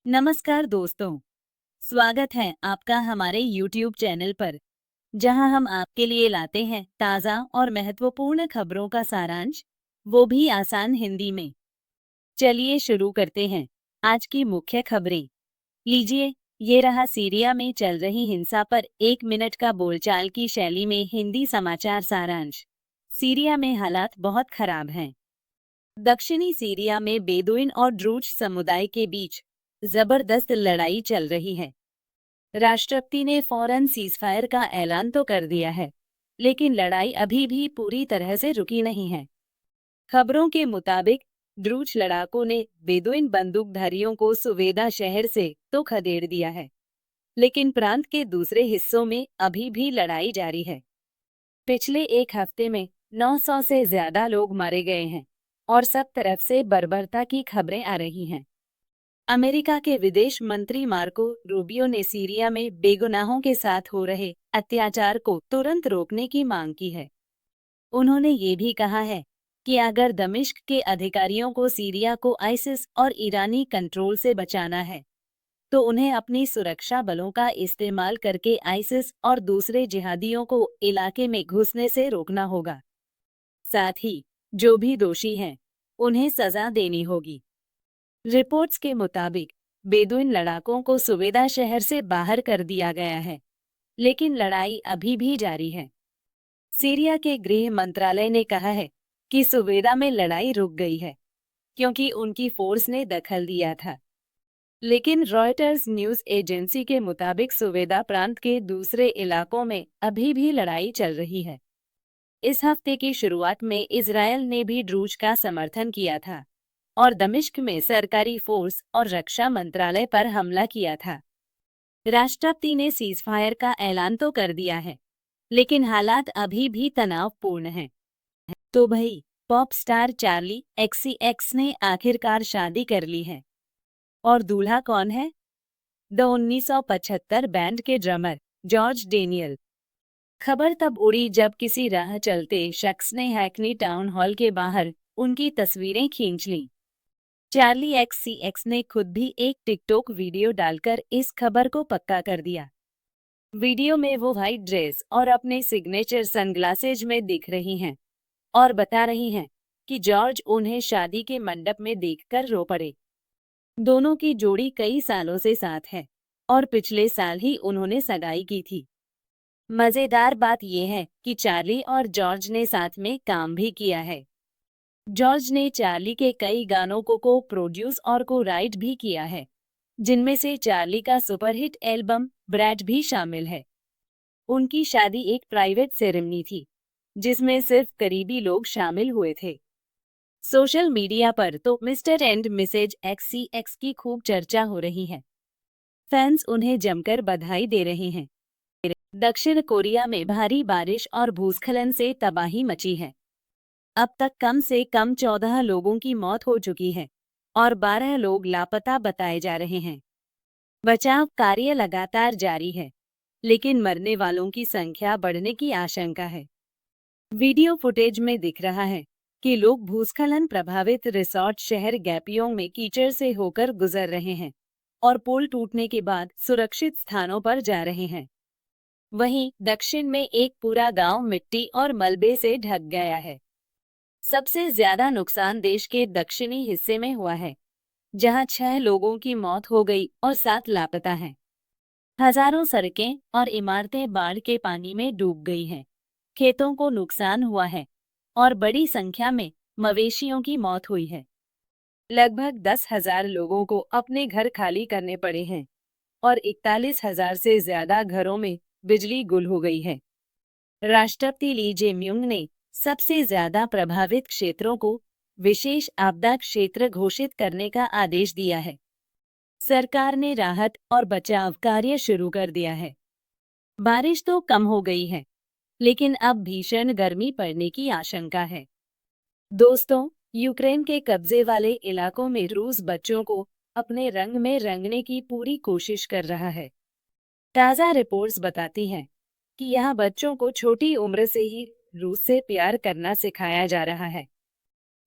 नमस्कार दोस्तों, स्वागत है आपका हमारे YouTube चैनल पर, जहां हम आपके लिए लाते हैं ताज़ा और महत्वपूर्ण खबरों का सारांश, वो भी आसान हिंदी में। चलिए शुरू करते हैं आज की मुख्य खबरें। लीजिए, ये रहा सीरिया में चल रही हिंसा पर 1 मिनट का बोलचाल की शैली में हिंदी समाचार सारांश। सीरिया में हालात बहुत खराब हैं। दक्षिणी सीरिया में बेदुइन और ड्रूज समुदाय के बीच जबरदस्त लड़ाई चल रही है। राष्ट्रपति ने फौरन सीजफायर का ऐलान तो कर दिया है, लेकिन लड़ाई अभी भी पूरी तरह से रुकी नहीं है। खबरों के मुताबिक ड्रूज लड़ाकों ने बेदुइन बंदूकधारियों को सुवेदा शहर से तो खदेड़ दिया है, लेकिन प्रांत के दूसरे हिस्सों में अभी भी लड़ाई जारी है। पिछले एक हफ्ते में 900 से ज्यादा लोग मारे गए हैं और सब तरफ से बर्बरता की खबरें आ रही हैं। अमेरिका के विदेश मंत्री मार्को रूबियो ने सीरिया में बेगुनाहों के साथ हो रहे अत्याचार को तुरंत रोकने की मांग की है। उन्होंने ये भी कहा है कि अगर दमिश्क के अधिकारियों को सीरिया को आइसिस और ईरानी कंट्रोल से बचाना है, तो उन्हें अपनी सुरक्षा बलों का इस्तेमाल करके आइसिस और दूसरे जिहादियों को इलाके में घुसने से रोकना होगा। साथ ही जो भी दोषी हैं, उन्हें सजा देनी होगी। रिपोर्ट्स के मुताबिक बेदुइन लड़ाकों को सुवेदा शहर से बाहर कर दिया गया है, लेकिन लड़ाई अभी भी जारी है। सीरिया के गृह मंत्रालय ने कहा है कि सुवेदा में लड़ाई रुक गई है, क्योंकि उनकी फोर्स ने दखल दिया था। लेकिन रॉयटर्स न्यूज एजेंसी के मुताबिक सुवेदा प्रांत के दूसरे इलाकों में अभी भी लड़ाई चल रही है। इस हफ्ते की शुरुआत में इजरायल ने भी ड्रूज का समर्थन किया था और दमिश्क में सरकारी फोर्स और रक्षा मंत्रालय पर हमला किया था। राष्ट्रपति ने सीजफायर का ऐलान तो कर दिया है, लेकिन हालात अभी भी तनावपूर्ण हैं। तो भाई, पॉप स्टार चार्ली XCX ने आखिरकार शादी कर ली है। और दूल्हा कौन है? द 1975 बैंड के ड्रमर जॉर्ज डेनियल। खबर तब उड़ी जब किसी राह चलते शख्स ने हैकनी टाउन हॉल के बाहर उनकी तस्वीरें खींच लीं। चार्ली XCX ने खुद भी एक टिकटॉक वीडियो डालकर इस खबर को पक्का कर दिया। वीडियो में वो व्हाइट ड्रेस और अपने सिग्नेचर सनग्लासेज में दिख रही हैं और बता रही हैं कि जॉर्ज उन्हें शादी के मंडप में देखकर रो पड़े। दोनों की जोड़ी कई सालों से साथ है और पिछले साल ही उन्होंने सगाई की थी। मजेदार बात यह है कि चार्ली और जॉर्ज ने साथ में काम भी किया है। जॉर्ज ने चार्ली के कई गानों को प्रोड्यूस और को राइट भी किया है, जिनमें से चार्ली का सुपरहिट एल्बम ब्रैड भी शामिल है। उनकी शादी एक प्राइवेट सेरेमनी थी, जिसमें सिर्फ करीबी लोग शामिल हुए थे। सोशल मीडिया पर तो मिस्टर एंड मिसेज XCX की खूब चर्चा हो रही है। फैंस उन्हें जमकर बधाई दे रहे हैं। दक्षिण कोरिया में भारी बारिश और भूस्खलन से तबाही मची है। अब तक कम से कम 14 लोगों की मौत हो चुकी है और 12 लोग लापता बताए जा रहे हैं। बचाव कार्य लगातार जारी है, लेकिन मरने वालों की संख्या बढ़ने की आशंका है। वीडियो फुटेज में दिख रहा है कि लोग भूस्खलन प्रभावित रिसोर्ट शहर गैपियोंग में कीचड़ से होकर गुजर रहे हैं और पुल टूटने के बाद सुरक्षित स्थानों पर जा रहे हैं। वहीं दक्षिण में एक पूरा गांव मिट्टी और मलबे से ढक गया है। सबसे ज्यादा नुकसान देश के दक्षिणी हिस्से में हुआ है, जहां 6 लोगों की मौत हो गई और 7 लापता हैं। हजारों सड़कें और इमारतें बाढ़ के पानी में डूब गई हैं। खेतों को नुकसान हुआ है और बड़ी संख्या में मवेशियों की मौत हुई है। लगभग 10,000 लोगों को अपने घर खाली करने पड़े हैं और 41,000 से ज्यादा घरों में बिजली गुल हो गई है। राष्ट्रपति ली जे-म्यूंग ने सबसे ज्यादा प्रभावित क्षेत्रों को विशेष आपदा क्षेत्र घोषित करने का आदेश दिया है। सरकार ने राहत और बचाव कार्य शुरू कर दिया है। बारिश तो कम हो गई है, लेकिन अब भीषण गर्मी पड़ने की आशंका है। दोस्तों, यूक्रेन के कब्जे वाले इलाकों में रूस बच्चों को अपने रंग में रंगने की पूरी कोशिश कर रहा है। ताज़ा रिपोर्ट्स बताती हैं कि यहाँ बच्चों को छोटी उम्र से ही रूस से प्यार करना सिखाया जा रहा है।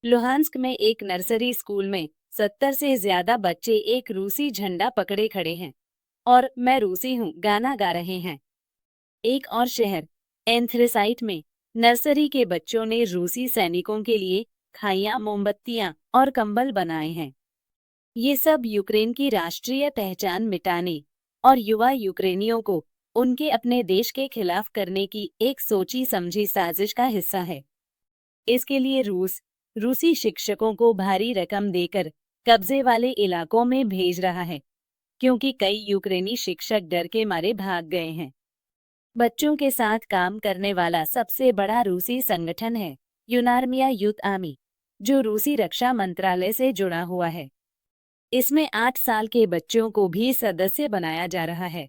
लुहांस्क में एक नर्सरी स्कूल में 70 से ज्यादा बच्चे एक रूसी झंडा पकड़े खड़े हैं और मैं रूसी हूँ गाना गा रहे हैं। एक और शहर एंथ्रेसाइट में नर्सरी के बच्चों ने रूसी सैनिकों के लिए खाइयां, मोमबत्तियां और कंबल बनाए हैं। ये सब यूक्रेन की राष्ट्रीय पहचान मिटाने और युवा यूक्रेनियों को उनके अपने देश के खिलाफ करने की एक सोची समझी साजिश का हिस्सा है। इसके लिए रूस रूसी शिक्षकों को भारी रकम देकर कब्जे वाले इलाकों में भेज रहा है, क्योंकि कई यूक्रेनी शिक्षक डर के मारे भाग गए हैं। बच्चों के साथ काम करने वाला सबसे बड़ा रूसी संगठन है यूनार्मिया यूथ आर्मी, जो रूसी रक्षा मंत्रालय से जुड़ा हुआ है। इसमें 8 साल के बच्चों को भी सदस्य बनाया जा रहा है।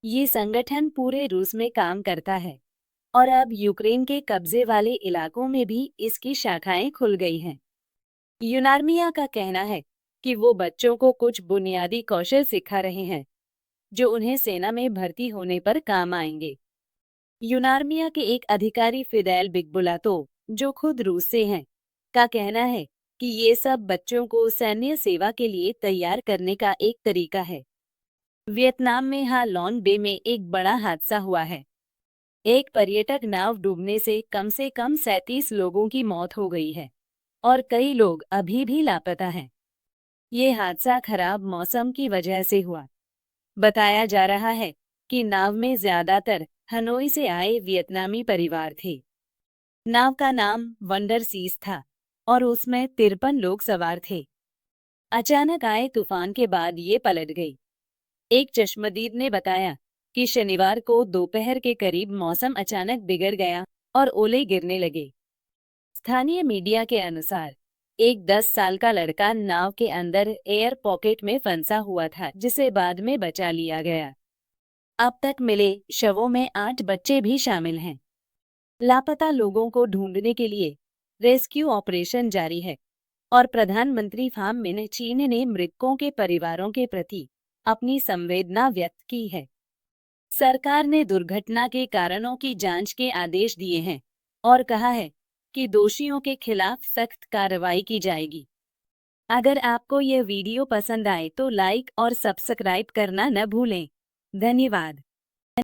ये संगठन पूरे रूस में काम करता है और अब यूक्रेन के कब्जे वाले इलाकों में भी इसकी शाखाएं खुल गई हैं। यूनार्मिया का कहना है कि वो बच्चों को कुछ बुनियादी कौशल सिखा रहे हैं जो उन्हें सेना में भर्ती होने पर काम आएंगे। यूनार्मिया के एक अधिकारी फिडेल बिगबुलातो, जो खुद रूस से हैं, का कहना है कि ये सब बच्चों को सैन्य सेवा के लिए तैयार करने का एक तरीका है। वियतनाम में हा लॉन्ग बे में एक बड़ा हादसा हुआ है। एक पर्यटक नाव डूबने से कम 37 लोगों की मौत हो गई है और कई लोग अभी भी लापता हैं। ये हादसा खराब मौसम की वजह से हुआ। बताया जा रहा है कि नाव में ज्यादातर हनोई से आए वियतनामी परिवार थे। नाव का नाम वंडर सीज था और उसमें 53 लोग सवार थे। अचानक आए तूफान के बाद ये पलट गई। एक चश्मदीद ने बताया कि शनिवार को दोपहर के करीब मौसम अचानक बिगड़ गया और ओले गिरने लगे। स्थानीय मीडिया के अनुसार एक 10 साल का लड़का नाव के अंदर एयर पॉकेट में फंसा हुआ था, जिसे बाद में बचा लिया गया। अब तक मिले शवों में 8 बच्चे भी शामिल हैं। लापता लोगों को ढूंढने के लिए रेस्क्यू ऑपरेशन जारी है और प्रधानमंत्री फाम मिन चीन ने मृतकों के परिवारों के प्रति अपनी संवेदना व्यक्त की है। सरकार ने दुर्घटना के कारणों की जांच के आदेश दिए हैं और कहा है कि दोषियों के खिलाफ सख्त कार्रवाई की जाएगी। अगर आपको यह वीडियो पसंद आए तो लाइक और सब्सक्राइब करना न भूलें। धन्यवाद।